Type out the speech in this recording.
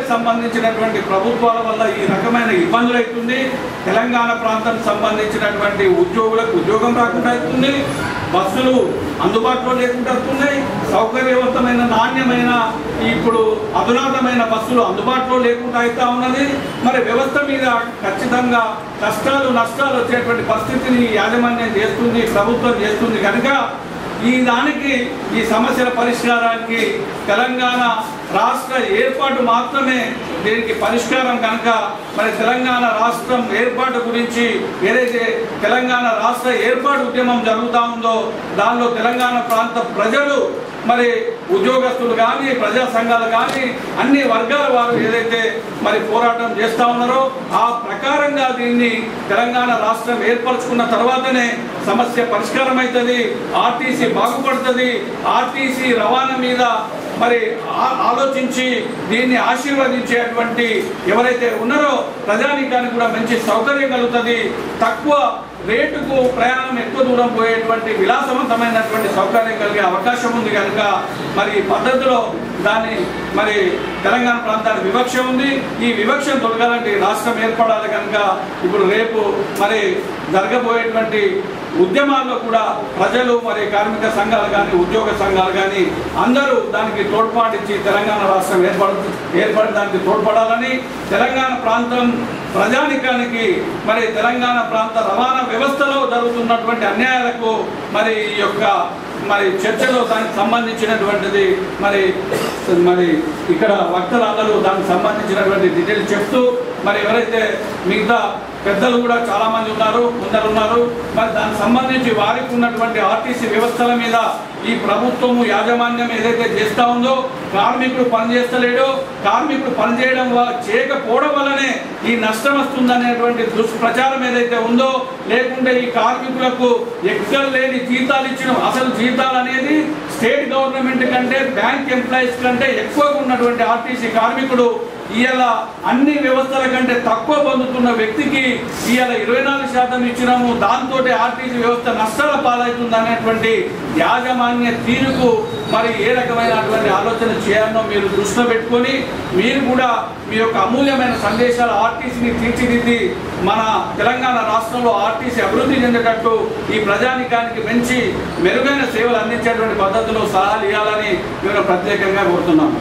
సంబంధించినటువంటి ప్రభుత్వాల వల్ల ఈ రకమైన ఇబ్బందులు అవుతుంది. తెలంగాణ ప్రాంతం సంబంధించినటువంటి ఉద్యోగులకు ఉద్యోగం రాకుండా అవుతుంది, బస్సులు అందుబాటులో లేకుండా అవుతున్నాయి, సౌకర్యవంతమైన నాణ్యమైన ఇప్పుడు అధునాతమైన బస్సులు అందుబాటులో లేకుండా అవుతా ఉన్నది. మరి వ్యవస్థ మీద ఖచ్చితంగా కష్టాలు నష్టాలు వచ్చేటువంటి పరిస్థితిని యాజమాన్యం చేస్తుంది, ప్రభుత్వం చేస్తుంది. కనుక ఈ సమస్యల పరిష్కారానికి తెలంగాణ రాష్ట్ర ఏర్పాటు మాత్రమే దీనికి పరిష్కారం. కనుక మరి తెలంగాణ రాష్ట్రం ఏర్పాటు గురించి ఏదైతే తెలంగాణ రాష్ట్ర ఏర్పాటు ఉద్యమం జరుగుతూ ఉందో దానిలో తెలంగాణ ప్రాంత ప్రజలు మరి ఉద్యోగస్తులు కానీ ప్రజా సంఘాలు కానీ అన్ని వర్గాల వారు ఏదైతే మరి పోరాటం చేస్తూ ఉన్నారో ఆ ప్రకారంగా దీన్ని తెలంగాణ రాష్ట్రం ఏర్పరచుకున్న తర్వాతనే సమస్య పరిష్కారం అవుతుంది, ఆర్టీసీ బాగుపడుతుంది. ఆర్టీసీ రవాణా మీద మరి ఆలోచించి దీన్ని ఆశీర్వదించేటువంటి ఎవరైతే ఉన్నారో ప్రజానీకానికి కూడా మంచి సౌకర్యం కలుగుతుంది. తక్కువ రేటుకు ప్రయాణం ఎక్కువ దూరం పోయేటువంటి విలాసవంతమైనటువంటి సౌకర్యం కలిగే అవకాశం ఉంది. కనుక మరి పద్ధతిలో దాన్ని మరి తెలంగాణ ప్రాంతానికి వివక్ష ఉంది. ఈ వివక్షను తొలగాలంటే రాష్ట్రం ఏర్పడాలి. కనుక ఇప్పుడు రేపు మరి జరగబోయేటువంటి ఉద్యమాల్లో కూడా ప్రజలు మరి కార్మిక సంఘాలు కానీ ఉద్యోగ సంఘాలు కానీ అందరూ దానికి తోడ్పాటించి తెలంగాణ రాష్ట్రం ఏర్పడడానికి తోడ్పడాలని, తెలంగాణ ప్రాంతం ప్రజానికానికి మరి తెలంగాణ ప్రాంత రవాణా వ్యవస్థలో జరుగుతున్నటువంటి అన్యాయాలకు మరి ఈ యొక్క మరి చర్చలో దానికి సంబంధించినటువంటిది మరి ఇక్కడ వక్తలందరూ దానికి సంబంధించినటువంటి డీటెయిల్స్ చెప్తూ మరి ఎవరైతే మిగతా పెద్దలు కూడా చాలా మంది ఉన్నారు మరి దానికి సంబంధించి వారికి ఉన్నటువంటి ఆర్టీసీ వ్యవస్థల మీద ఈ ప్రభుత్వము యాజమాన్యం ఏదైతే చేస్తూ ఉందో కార్మికుడు పనిచేస్తలేడో కార్మికుడు చేయకపోవడం వల్లనే ఈ నష్టం వస్తుందనేటువంటి దుష్ప్రచారం ఏదైతే ఉందో, లేకుంటే ఈ కార్మికులకు ఎక్కడ లేని జీతాలు ఇచ్చిన అసలు జీతాలు అనేది స్టేట్ గవర్నమెంట్ కంటే బ్యాంక్ ఎంప్లాయీస్ కంటే ఎక్కువగా ఉన్నటువంటి ఆర్టీసీ కార్మికుడు ఇవాళ అన్ని వ్యవస్థల కంటే తక్కువ పొందుతున్న వ్యక్తికి ఇవాళ 24% ఇచ్చినాము, దాంతో ఆర్టీసీ వ్యవస్థ నష్టాల పాలవుతుంది అనేటువంటి యాజమాన్య తీరుకు మరి ఏ రకమైనటువంటి ఆలోచన చేయాలో మీరు దృష్టిలో పెట్టుకొని మీరు కూడా మీ యొక్క అమూల్యమైన సందేశాలు ఆర్టీసీని తీర్చిదిద్ది మన తెలంగాణ రాష్ట్రంలో ఆర్టీసీ అభివృద్ధి చెందేటట్టు ఈ ప్రజానికానికి మంచి మెరుగైన సేవలు అందించేటువంటి పద్ధతిలో సలహాలు ఇవ్వాలని మేము ప్రత్యేకంగా కోరుతున్నాము.